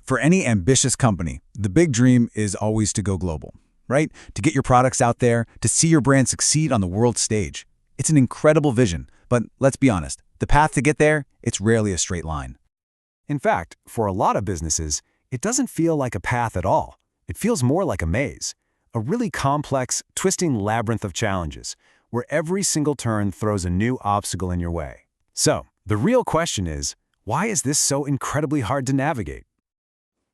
For any ambitious company, the big dream is always to go global, right? To get your products out there, to see your brand succeed on the world stage. It's an incredible vision, but let's be honest, the path to get there, it's rarely a straight line. In fact, for a lot of businesses, it doesn't feel like a path at all. It feels more like a maze, a really complex, twisting labyrinth of challenges, where every single turn throws a new obstacle in your way. So, the real question is, why is this so incredibly hard to navigate?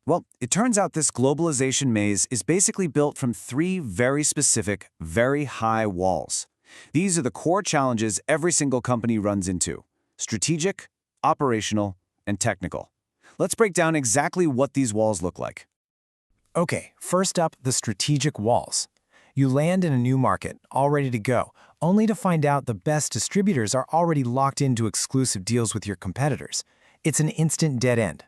Well, it turns out this globalization maze is basically built from three very specific, very high walls. These are the core challenges every single company runs into: strategic, operational, and technical. Let's break down exactly what these walls look like. Okay, first up, the strategic walls. You land in a new market, all ready to go, only to find out the best distributors are already locked into exclusive deals with your competitors. It's an instant dead end.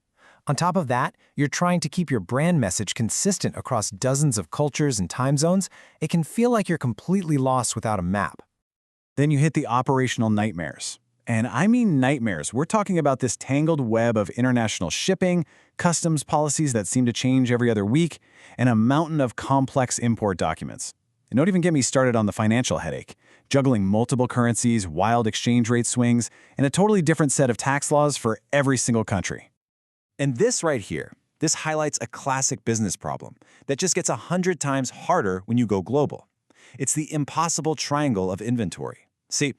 On top of that, you're trying to keep your brand message consistent across dozens of cultures and time zones. It can feel like you're completely lost without a map. Then you hit the operational nightmares. And I mean nightmares. We're talking about this tangled web of international shipping, customs policies that seem to change every other week, and a mountain of complex import documents. And don't even get me started on the financial headache, juggling multiple currencies, wild exchange rate swings, and a totally different set of tax laws for every single country. And this right here, this highlights a classic business problem that just gets 100 times harder when you go global. It's the impossible triangle of inventory. See,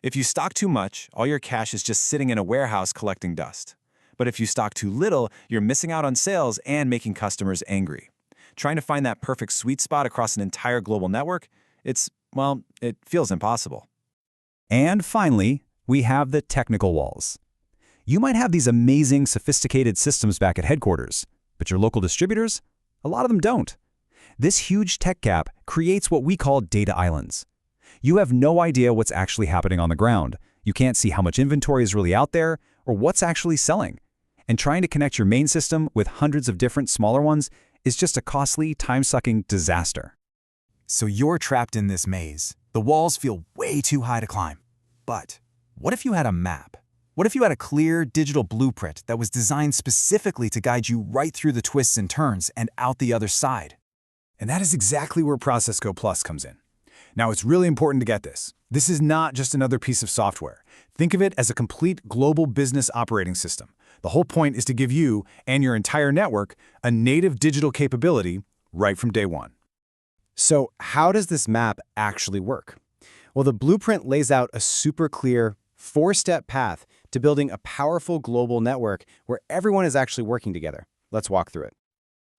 if you stock too much, all your cash is just sitting in a warehouse collecting dust. But if you stock too little, you're missing out on sales and making customers angry. Trying to find that perfect sweet spot across an entire global network, it feels impossible. And finally, we have the technical walls. You might have these amazing, sophisticated systems back at headquarters, but your local distributors, a lot of them don't. This huge tech gap creates what we call data islands. You have no idea what's actually happening on the ground. You can't see how much inventory is really out there or what's actually selling. And trying to connect your main system with hundreds of different smaller ones is just a costly, time-sucking disaster. So you're trapped in this maze. The walls feel way too high to climb. But what if you had a map? What if you had a clear digital blueprint that was designed specifically to guide you right through the twists and turns and out the other side? And that is exactly where Process Go Plus comes in. Now, it's really important to get this. This is not just another piece of software. Think of it as a complete global business operating system. The whole point is to give you and your entire network a native digital capability right from day one. So how does this map actually work? Well, the blueprint lays out a super clear, four-step path to building a powerful global network where everyone is actually working together. Let's walk through it.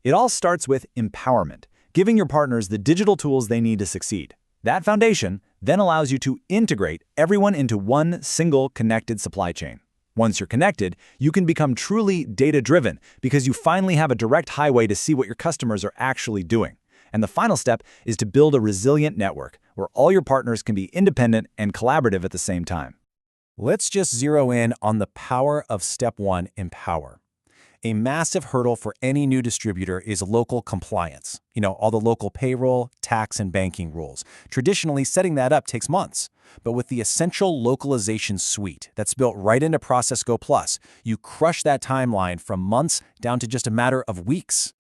It all starts with empowerment, giving your partners the digital tools they need to succeed. That foundation then allows you to integrate everyone into one single connected supply chain. Once you're connected, you can become truly data-driven because you finally have a direct highway to see what your customers are actually doing. And the final step is to build a resilient network where all your partners can be independent and collaborative at the same time. Let's just zero in on the power of Step 1, Empower. A massive hurdle for any new distributor is local compliance. All the local payroll, tax, and banking rules. Traditionally, setting that up takes months. But with the essential localization suite that's built right into Process Go Plus, you crush that timeline from months down to just a matter of weeks.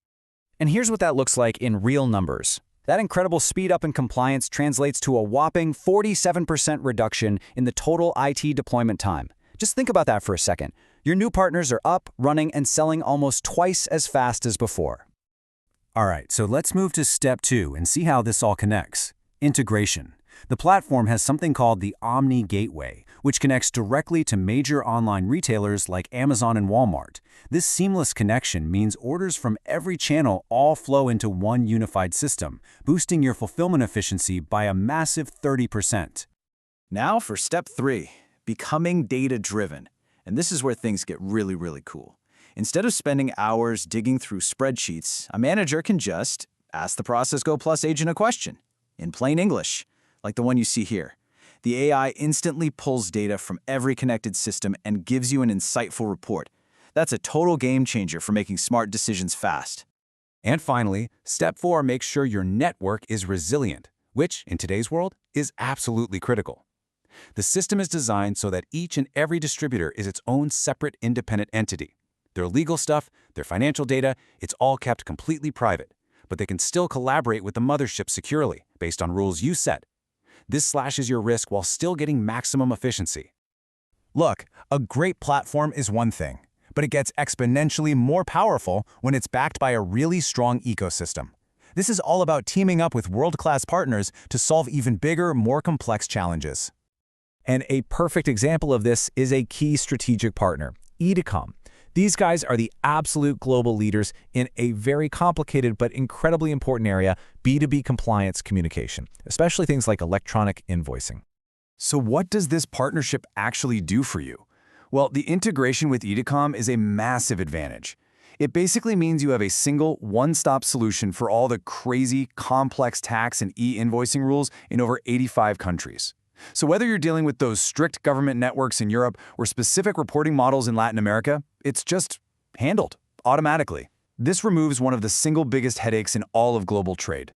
And here's what that looks like in real numbers. That incredible speed up in compliance translates to a whopping 47% reduction in the total IT deployment time. Just think about that for a second. Your new partners are up, running, and selling almost twice as fast as before. All right, so let's move to step 2 and see how this all connects. Integration. The platform has something called the Omni Gateway, which connects directly to major online retailers like Amazon and Walmart. This seamless connection means orders from every channel all flow into one unified system, boosting your fulfillment efficiency by a massive 30%. Now for step 3, becoming data-driven. And this is where things get really, really cool. Instead of spending hours digging through spreadsheets, a manager can just ask the Process Go Plus agent a question in plain English, like the one you see here. The AI instantly pulls data from every connected system and gives you an insightful report. That's a total game changer for making smart decisions fast. And finally, step 4 makes sure your network is resilient, which, in today's world, is absolutely critical. The system is designed so that each and every distributor is its own separate independent entity. Their legal stuff, their financial data, it's all kept completely private, but they can still collaborate with the mothership securely, based on rules you set. This slashes your risk while still getting maximum efficiency. Look, a great platform is one thing, but it gets exponentially more powerful when it's backed by a really strong ecosystem. This is all about teaming up with world-class partners to solve even bigger, more complex challenges. And a perfect example of this is a key strategic partner, Edicom. These guys are the absolute global leaders in a very complicated but incredibly important area, B2B compliance communication, especially things like electronic invoicing. So what does this partnership actually do for you? Well, the integration with Edicom is a massive advantage. It basically means you have a single, one-stop solution for all the crazy, complex tax and e-invoicing rules in over 85 countries. So whether you're dealing with those strict government networks in Europe or specific reporting models in Latin America, it's just handled automatically. This removes one of the single biggest headaches in all of global trade.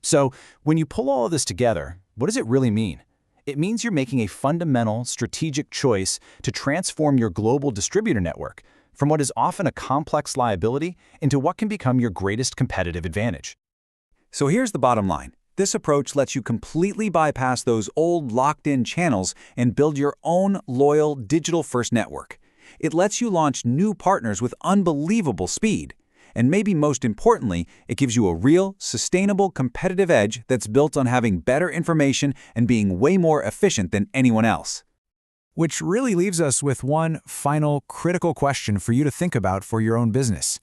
So, when you pull all of this together, what does it really mean? It means you're making a fundamental, strategic choice to transform your global distributor network from what is often a complex liability into what can become your greatest competitive advantage. So here's the bottom line. This approach lets you completely bypass those old locked-in channels and build your own loyal digital-first network. It lets you launch new partners with unbelievable speed. And maybe most importantly, it gives you a real, sustainable competitive edge that's built on having better information and being way more efficient than anyone else. Which really leaves us with one final critical question for you to think about for your own business.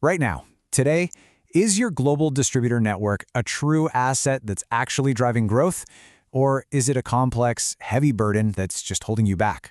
Right now, today, is your global distributor network a true asset that's actually driving growth, or is it a complex, heavy burden that's just holding you back?